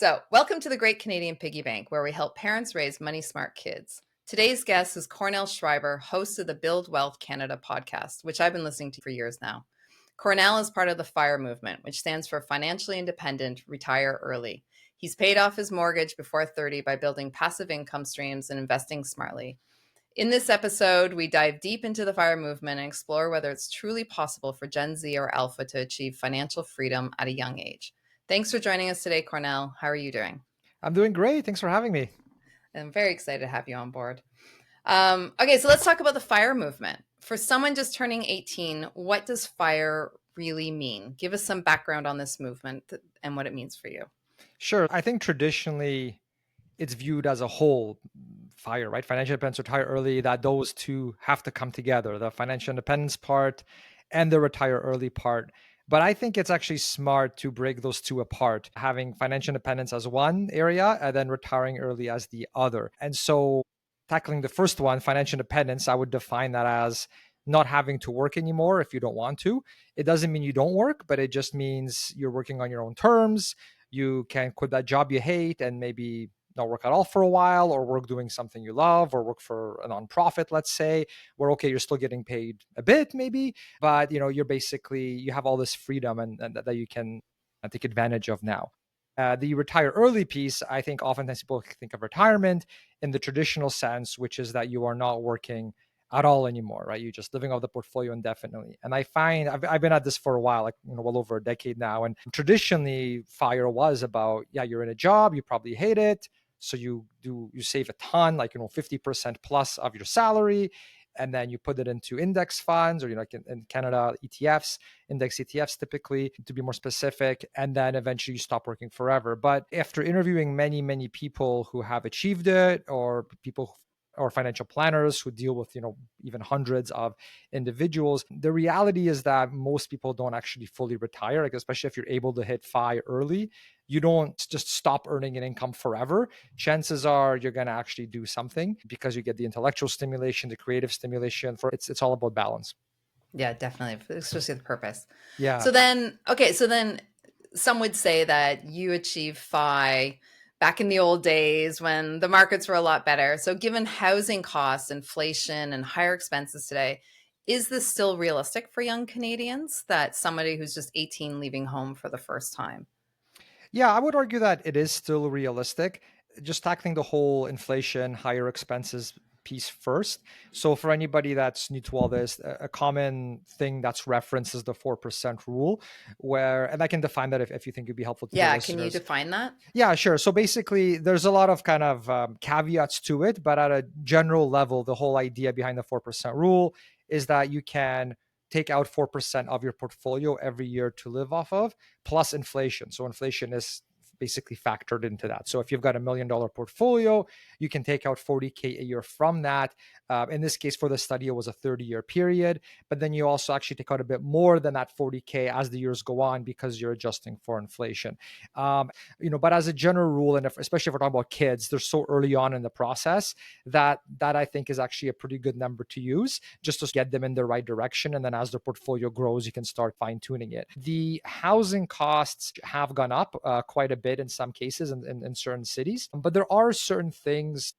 So, welcome to the Great Canadian Piggy Bank, where we help parents raise money smart kids. Today's guest is Kornel Szrejber, host of the Build Wealth Canada podcast, which I've been listening to for years now. Kornel is part of the FIRE movement, which stands for Financially Independent, Retire Early. He's paid off his mortgage before 30 by building passive income streams and investing smartly. In this episode, we dive deep into the FIRE movement and explore whether it's truly possible for Gen Z or Alpha to achieve financial freedom at a young age. Thanks for joining us today, Kornel. How are you doing? I'm doing great. Thanks for having me. I'm very excited to have you on board. Okay, so let's talk about the FIRE movement. For someone just turning 18, what does FIRE really mean? Give us some background on this movement and what it means for you. Sure. I think traditionally it's viewed as a whole, FIRE, right? Financial independence, retire early, that those two have to come together, the financial independence part and the retire early part. But I think it's actually smart to break those two apart, having financial independence as one area and then retiring early as the other. And so tackling the first one, financial independence, I would define that as not having to work anymore if you don't want to. It doesn't mean you don't work, but it just means you're working on your own terms. You can quit that job you hate and maybe not work at all for a while, or work doing something you love, or work for a nonprofit, let's say, where, okay, you're still getting paid a bit maybe, but you're basically, you have all this freedom and that you can take advantage of now. The retire early piece, I think oftentimes people think of retirement in the traditional sense, which is that you are not working at all anymore, right? You're just living off the portfolio indefinitely. And I find I've been at this for a while, like well over a decade now. And traditionally, FIRE was about, yeah, you're in a job, you probably hate it, so you save a ton, like 50% plus of your salary, and then you put it into index funds, or like in Canada, ETFs, index ETFs typically, to be more specific, and then eventually you stop working forever. But after interviewing many people who have achieved it, or people or financial planners who deal with even hundreds of individuals, the reality is that most people don't actually fully retire, like especially if you're able to hit FI early. You don't just stop earning an income forever. Chances are you're going to actually do something, because you get the intellectual stimulation, the creative stimulation. It's all about balance. Yeah, definitely, especially the purpose. Yeah. So then some would say that you achieve FI back in the old days when the markets were a lot better. So given housing costs, inflation, and higher expenses today, is this still realistic for young Canadians, that somebody who's just 18 leaving home for the first time? Yeah, I would argue that it is still realistic. Just tackling the whole inflation, higher expenses piece first. So for anybody that's new to all this, a common thing that's referenced is the 4% rule, and I can define that if you think it'd be helpful to the listeners. Can you define that? Yeah, sure. So basically, there's a lot of kind of caveats to it, but at a general level, the whole idea behind the 4% rule is that you can take out 4% of your portfolio every year to live off of, plus inflation. So inflation is basically factored into that. So if you've got $1 million portfolio, you can take out 40K a year from that. In this case, for the study, it was a 30-year period, but then you also actually take out a bit more than that 40K as the years go on, because you're adjusting for inflation. But as a general rule, and especially if we're talking about kids, they're so early on in the process that I think is actually a pretty good number to use, just to get them in the right direction. And then as their portfolio grows, you can start fine tuning it. The housing costs have gone up quite a bit in some cases in certain cities, but there are certain things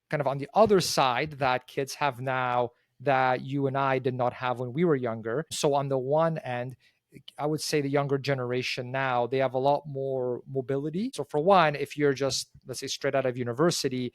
kind of on the other side that kids have now that you and I did not have when we were younger. So on the one end, I would say the younger generation now, they have a lot more mobility. So for one, if you're just, let's say, straight out of university,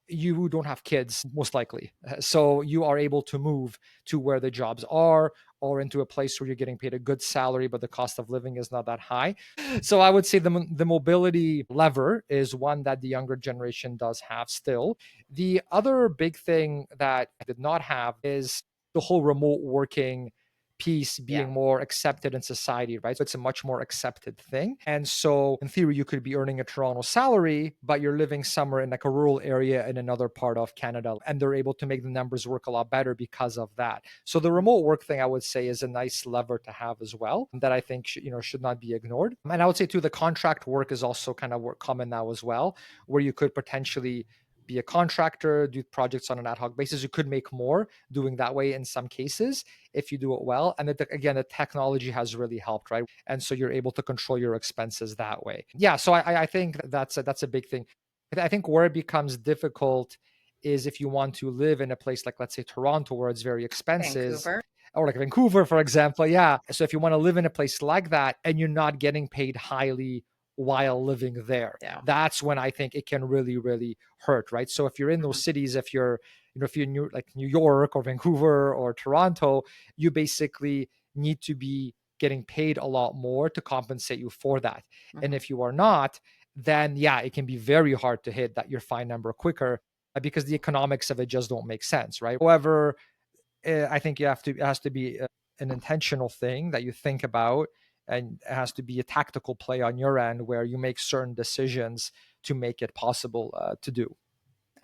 you don't have kids, most likely. So you are able to move to where the jobs are, or into a place where you're getting paid a good salary, but the cost of living is not that high. So I would say the mobility lever is one that the younger generation does have still. The other big thing that I did not have is the whole remote working piece being more accepted in society, right? So it's a much more accepted thing. And so in theory, you could be earning a Toronto salary, but you're living somewhere in like a rural area in another part of Canada, and they're able to make the numbers work a lot better because of that. So the remote work thing, I would say, is a nice lever to have as well, that I think should not be ignored. And I would say too, the contract work is also kind of common now as well, where you could potentially be a contractor, do projects on an ad hoc basis. You could make more doing that way in some cases if you do it well. And again, the technology has really helped, right? And so you're able to control your expenses that way. Yeah, so I think that's a big thing. I think where it becomes difficult is if you want to live in a place like, let's say, Toronto, where it's very expensive, Vancouver. or like Vancouver, for example. Yeah. So if you want to live in a place like that and you're not getting paid highly while living there, that's when I think it can really, really hurt, right? So if you're in those cities, if you're in New York or Vancouver or Toronto, you basically need to be getting paid a lot more to compensate you for that. And if you are not, then yeah, it can be very hard to hit your fine number quicker because the economics of it just don't make sense, right? However, I think it has to be an intentional thing that you think about, and it has to be a tactical play on your end where you make certain decisions to make it possible to do.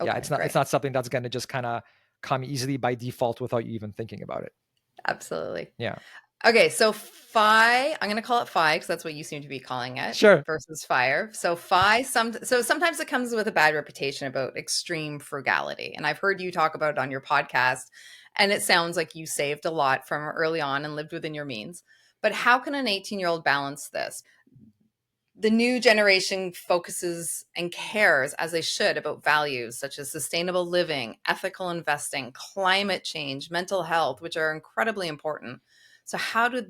Yeah, it's not something that's going to just kind of come easily by default without you even thinking about it. Absolutely. Yeah. Okay, so FI, I'm going to call it FI because that's what you seem to be calling it. Sure. Versus FIRE. So FI, so sometimes it comes with a bad reputation about extreme frugality. And I've heard you talk about it on your podcast, and it sounds like you saved a lot from early on and lived within your means. But how can an 18-year-old balance this? The new generation focuses and cares, as they should, about values such as sustainable living, ethical investing, climate change, mental health, which are incredibly important. So how do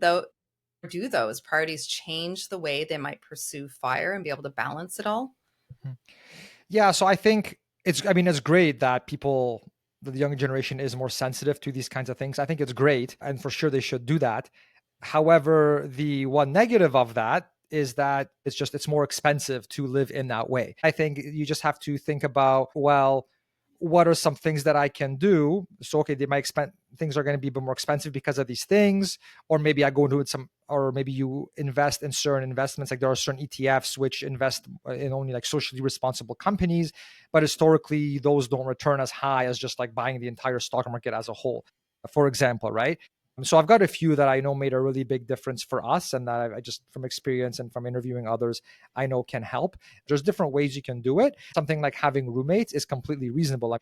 those priorities change the way they might pursue FIRE and be able to balance it all? Yeah, so I think it's great that the younger generation is more sensitive to these kinds of things. I think it's great, and for sure they should do that. However, the one negative of that is that it's more expensive to live in that way. I think you just have to think about, well, what are some things that I can do? So, okay, things are going to be a bit more expensive because of these things, or maybe I go into or maybe you invest in certain investments. Like there are certain ETFs which invest in only like socially responsible companies, but historically those don't return as high as just like buying the entire stock market as a whole, for example, right? So I've got a few that I know made a really big difference for us, and that I just, from experience and from interviewing others, I know can help. There's different ways you can do it. Something like having roommates is completely reasonable. Like,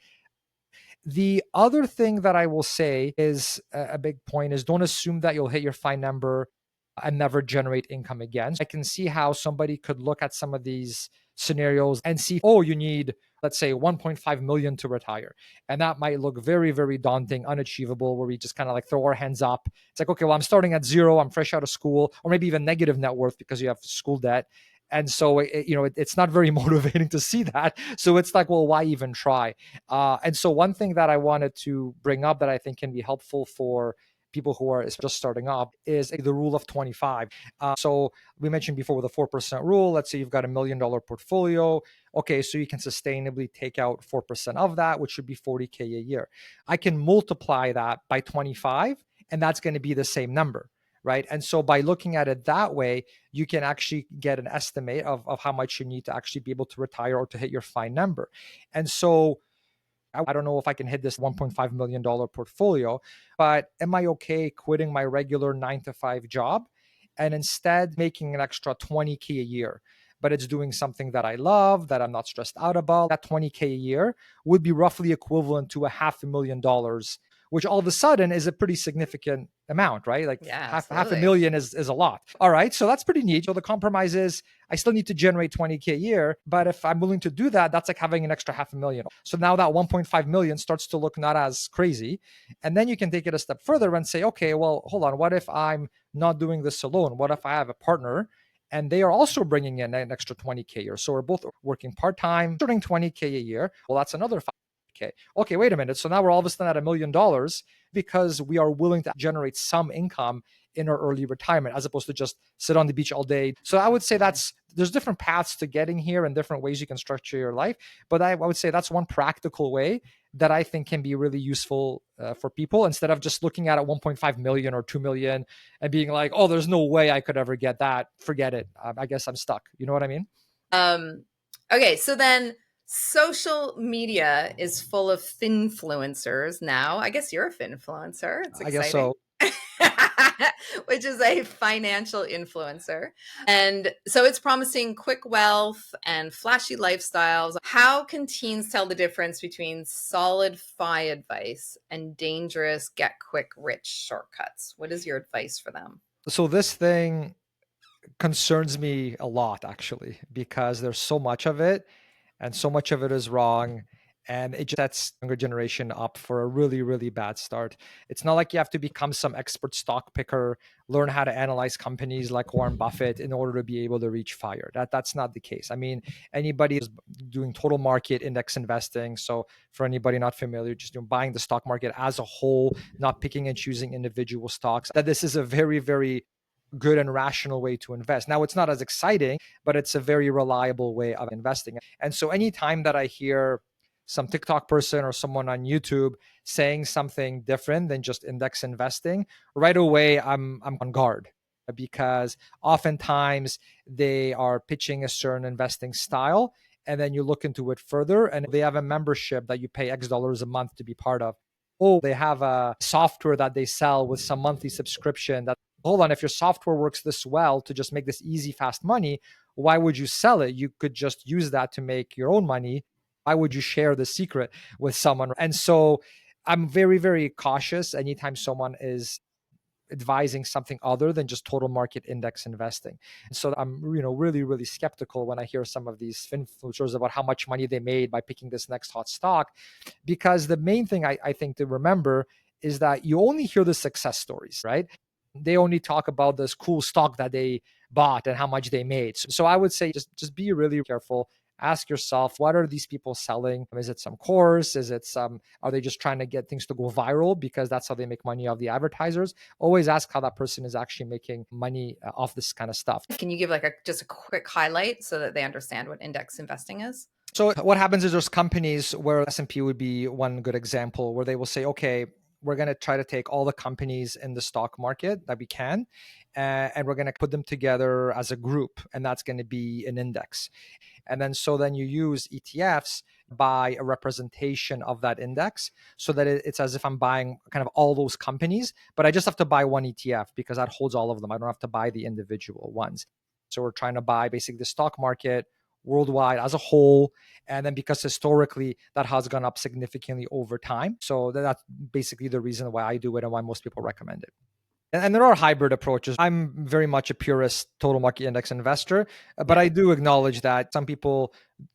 the other thing that I will say is a big point is don't assume that you'll hit your fine number and never generate income again. I can see how somebody could look at some of these scenarios and see, oh, you need, let's say, 1.5 million to retire. And that might look very, very daunting, unachievable, where we just kind of like throw our hands up. It's like, okay, well, I'm starting at zero. I'm fresh out of school, or maybe even negative net worth because you have school debt. And so, it's not very motivating to see that. So it's like, well, why even try? And so one thing that I wanted to bring up that I think can be helpful for people who are just starting up is the rule of 25. So we mentioned before with the 4% rule, let's say you've got $1 million portfolio. Okay, so you can sustainably take out 4% of that, which should be 40K a year. I can multiply that by 25, and that's going to be the same number, right? And so by looking at it that way, you can actually get an estimate of how much you need to actually be able to retire or to hit your fine number. And so I don't know if I can hit this $1.5 million portfolio, but am I okay quitting my regular 9-to-5 job and instead making an extra 20K a year? But it's doing something that I love, that I'm not stressed out about. That 20K a year would be roughly equivalent to $500,000, which all of a sudden is a pretty significant amount, right? Like half a million is a lot. All right, so that's pretty neat. So the compromise is I still need to generate 20K a year, but if I'm willing to do that, that's like having an extra $500,000. So now that 1.5 million starts to look not as crazy. And then you can take it a step further and say, okay, well, hold on. What if I'm not doing this alone? What if I have a partner and they are also bringing in an extra 20K a year? So we're both working part-time, earning 20K a year. Well, that's another 5K. Okay, wait a minute. So now we're all of a sudden at $1 million because we are willing to generate some income in our early retirement as opposed to just sit on the beach all day. So I would say there's different paths to getting here and different ways you can structure your life. But I would say that's one practical way that I think can be really useful for people, instead of just looking at 1.5 million or 2 million and being like, oh, there's no way I could ever get that. Forget it. I guess I'm stuck. You know what I mean? Okay. So then social media is full of finfluencers now. I guess you're a finfluencer. It's exciting. I guess so. which is a financial influencer. And so it's promising quick wealth and flashy lifestyles. How can teens tell the difference between solid FI advice and dangerous get quick rich shortcuts? What is your advice for them? So this thing concerns me a lot, actually, because there's so much of it, and so much of it is wrong. And it just sets younger generation up for a really, really bad start. It's not like you have to become some expert stock picker, learn how to analyze companies like Warren Buffett in order to be able to reach fire. That's not the case. I mean, anybody is doing total market index investing. So for anybody not familiar, just buying the stock market as a whole, not picking and choosing individual stocks. That this is a very, very good and rational way to invest. Now, it's not as exciting, but it's a very reliable way of investing. And so anytime that I hear some TikTok person or someone on YouTube saying something different than just index investing, right away I'm on guard, because oftentimes they are pitching a certain investing style, and then you look into it further and they have a membership that you pay X dollars a month to be part of. Oh, they have a software that they sell with some monthly subscription that, hold on, if your software works this well to just make this easy, fast money, why would you sell it? You could just use that to make your own money. Why would you share the secret with someone? And so I'm very, very cautious anytime someone is advising something other than just total market index investing. And so I'm, really, really skeptical when I hear some of these influencers about how much money they made by picking this next hot stock, because the main thing I think to remember is that you only hear the success stories, right? They only talk about this cool stock that they bought and how much they made. So I would say just be really careful. Ask yourself, what are these people selling? Is it some course? Are they just trying to get things to go viral because that's how they make money off the advertisers? Always ask how that person is actually making money off this kind of stuff. Can you give just a quick highlight so that they understand what index investing is? So what happens is there's companies where S&P would be one good example, where they will say, okay, we're going to try to take all the companies in the stock market that we can, and we're going to put them together as a group, and that's going to be an index. And then you use ETFs, buy a representation of that index, so that it's as if I'm buying kind of all those companies, but I just have to buy one ETF because that holds all of them. I don't have to buy the individual ones. So we're trying to buy basically the stock market worldwide as a whole. And then because historically that has gone up significantly over time. So that's basically the reason why I do it and why most people recommend it. And there are hybrid approaches. I'm very much a purist total market index investor, but I do acknowledge that some people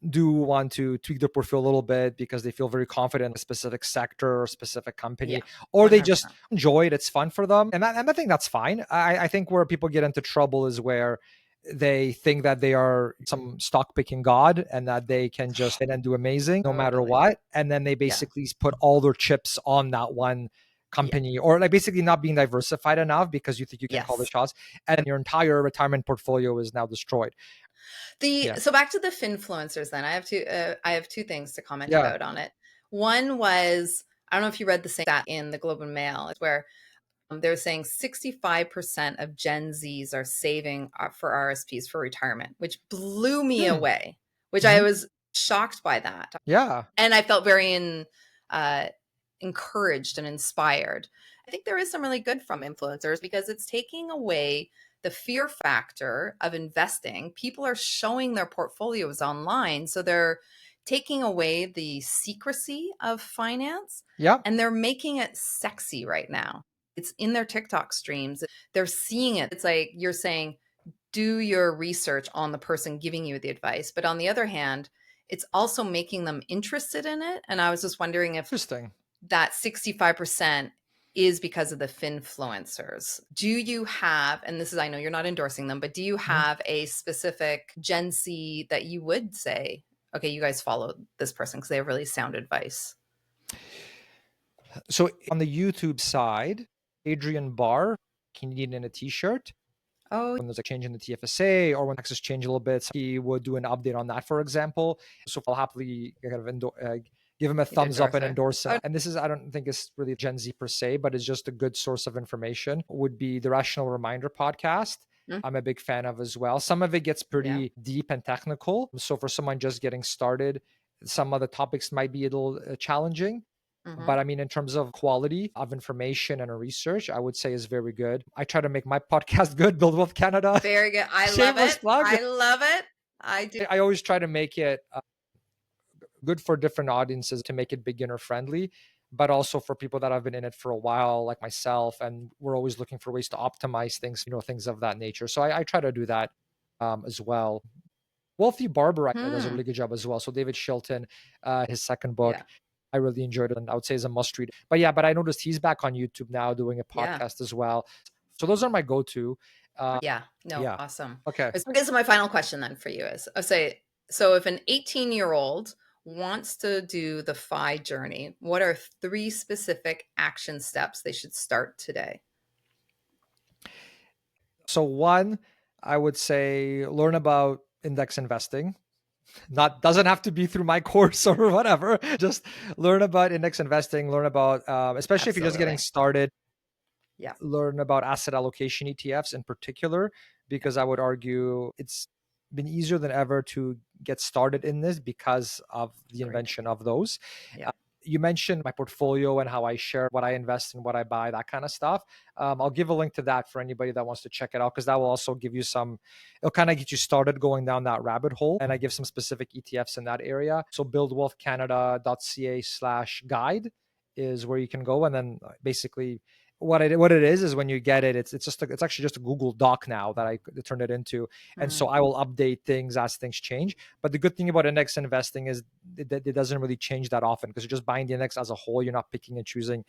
do want to tweak their portfolio a little bit because they feel very confident in a specific sector or specific company, or they just enjoy it. It's fun for them. And I think that's fine. I think where people get into trouble is where they think that they are some stock picking god and that they can just and do amazing no matter what. And then they basically put all their chips on that one company, or like basically not being diversified enough because you think you can call the shots, and your entire retirement portfolio is now destroyed. So back to the finfluencers then. I have two things to comment about on it. One was, I don't know if you read the same stat in the Globe and Mail, where they're saying 65% of Gen Zs are saving for RSPs for retirement, which blew me away, which I was shocked by that. Yeah. And I felt very encouraged and inspired. I think there is some really good from influencers because it's taking away the fear factor of investing. People are showing their portfolios online, so they're taking away the secrecy of finance. And they're making it sexy right now. It's in their TikTok streams. They're seeing it. It's like you're saying, do your research on the person giving you the advice. But on the other hand, it's also making them interested in it. And I was just wondering if that 65% is because of the finfluencers. Do you have, and this is, I know you're not endorsing them, but do you have a specific Gen Z that you would say, okay, you guys follow this person because they have really sound advice? So on the YouTube side, Adrian Barr, Canadian in a t-shirt. When there's a change in the TFSA or when taxes change a little bit, so he would do an update on that, for example. So I'll happily kind of give him a thumbs up and endorse him. And this is, I don't think it's really Gen Z per se, but it's just a good source of information. Would be the Rational Reminder podcast. I'm a big fan of as well. Some of it gets pretty deep and technical. So for someone just getting started, some of the topics might be a little challenging. But I mean, in terms of quality of information and research, I would say is very good. I try to make my podcast good, Build Wealth Canada. Very good. I love Shameless it. plug. I love it. I do. I always try to make it good for different audiences, to make it beginner friendly, but also for people that have been in it for a while, like myself. And we're always looking for ways to optimize things, things of that nature. So I try to do that as well. Wealthy Barber does a really good job as well. So David Shilton, his second book, I really enjoyed it, and I would say is a must read. But I noticed he's back on YouTube now doing a podcast as well. So those are my go-to. Awesome. Okay. So this is my final question then for you is, so if an 18-year-old wants to do the FI journey, what are 3 specific action steps they should start today? So one, I would say learn about index investing. Doesn't have to be through my course or whatever. Just learn about index investing, learn about, especially if you're just getting started, learn about asset allocation ETFs in particular, because I would argue it's been easier than ever to get started in this because of the invention of those. You mentioned my portfolio and how I share what I invest and what I buy, that kind of stuff. I'll give a link to that for anybody that wants to check it out, because that will also give you it'll kind of get you started going down that rabbit hole. And I give some specific ETFs in that area. So buildwealthcanada.ca/guide is where you can go. And then basically what it is when you get it, it's actually just a Google Doc now that I turned it into. And so I will update things as things change. But the good thing about index investing is it doesn't really change that often, because you're just buying the index as a whole. You're not picking and choosing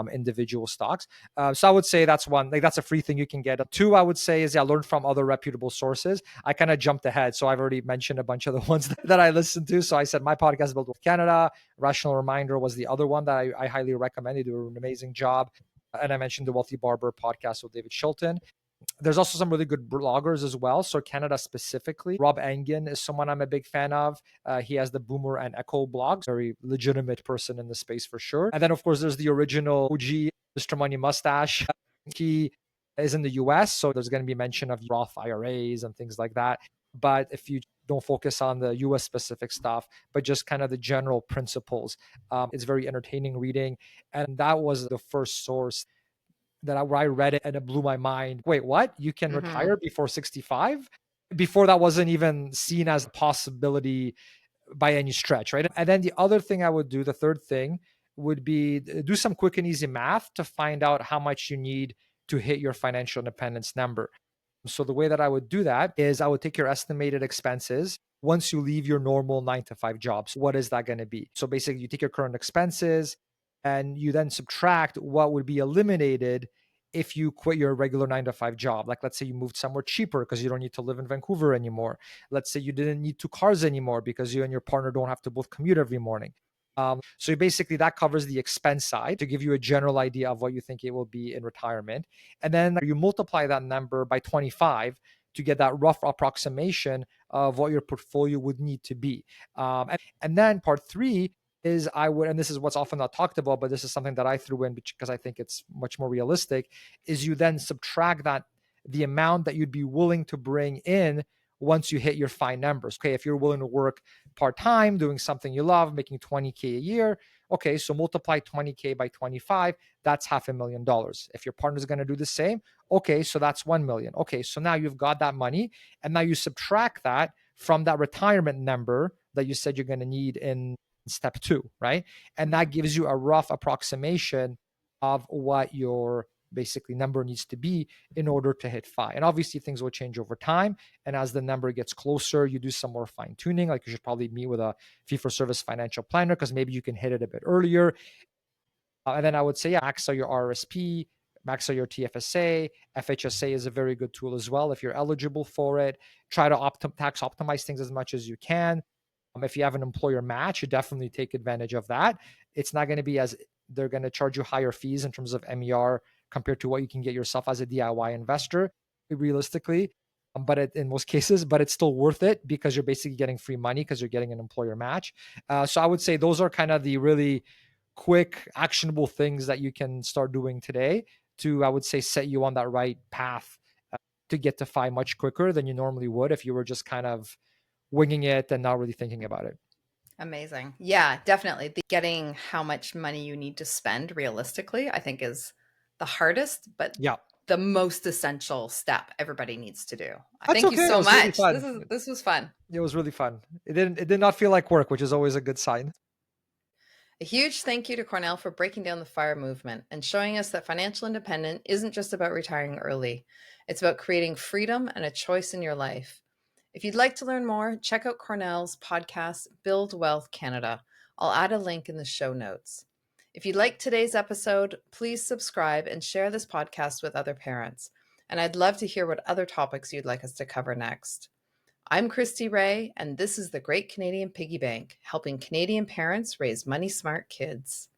individual stocks. So I would say that's one, that's a free thing you can get. 2, I would say is learn from other reputable sources. I kind of jumped ahead. So I've already mentioned a bunch of the ones that I listened to. So I said my podcast, Build Wealth Canada. Rational Reminder was the other one that I highly recommend. They do an amazing job. And I mentioned the Wealthy Barber podcast with David Shilton. There's also some really good bloggers as well. So Canada specifically, Rob Engen is someone I'm a big fan of. He has the Boomer and Echo blogs, very legitimate person in the space for sure. And then of course there's the original OG, Mr. Money Mustache. He is in the US, so there's going to be mention of Roth IRAs and things like that. But if you don't focus on the US specific stuff, but just kind of the general principles, it's very entertaining reading. And that was the first source where I read it and it blew my mind. Wait, what? You can retire before 65? Before that wasn't even seen as a possibility by any stretch, right? And then the other thing I would do, the third thing, would be do some quick and easy math to find out how much you need to hit your financial independence number. So the way that I would do that is I would take your estimated expenses once you leave your normal 9-to-5 jobs. What is that going to be? So basically you take your current expenses and you then subtract what would be eliminated if you quit your regular 9-to-5 job. Like let's say you moved somewhere cheaper because you don't need to live in Vancouver anymore. Let's say you didn't need 2 cars anymore because you and your partner don't have to both commute every morning. So basically that covers the expense side to give you a general idea of what you think it will be in retirement. And then you multiply that number by 25 to get that rough approximation of what your portfolio would need to be. And then part 3 is and this is what's often not talked about, but this is something that I threw in because I think it's much more realistic, is you then subtract the amount that you'd be willing to bring in once you hit your FI numbers. Okay, if you're willing to work part-time, doing something you love, making $20K a year, okay, so multiply 20K by 25, that's $500,000. If your partner's going to do the same, okay, so that's 1 million. Okay, so now you've got that money, and now you subtract that from that retirement number that you said you're going to need in step 2, right? And that gives you a rough approximation of what your basically number needs to be in order to hit FI. And obviously things will change over time. And as the number gets closer, you do some more fine tuning. Like you should probably meet with a fee-for-service financial planner because maybe you can hit it a bit earlier. And then I would say, max out your RSP, max out your TFSA. FHSA is a very good tool as well if you're eligible for it. Try to tax optimize things as much as you can. If you have an employer match, you definitely take advantage of that. It's not going to be they're going to charge you higher fees in terms of MER compared to what you can get yourself as a DIY investor, realistically. In most cases, but it's still worth it because you're basically getting free money because you're getting an employer match. So I would say those are kind of the really quick, actionable things that you can start doing today to, I would say, set you on that right path to get to FI much quicker than you normally would if you were just kind of winging it and not really thinking about it. Amazing. Yeah, definitely. Getting how much money you need to spend realistically, I think is the hardest, but Yeah, the most essential step everybody needs to do. that's Thank you okay. It so was really much. This fun. is this was fun. It was really fun. It did not feel like work, which is always a good sign. A huge thank you to Kornel for breaking down the FIRE movement and showing us that financial independence isn't just about retiring early. It's about creating freedom and a choice in your life. If you'd like to learn more, check out Kornel's podcast, Build Wealth Canada. I'll add a link in the show notes. If you liked today's episode, please subscribe and share this podcast with other parents. And I'd love to hear what other topics you'd like us to cover next. I'm Christi Rae, and this is the Great Canadian Piggy Bank, helping Canadian parents raise money smart kids.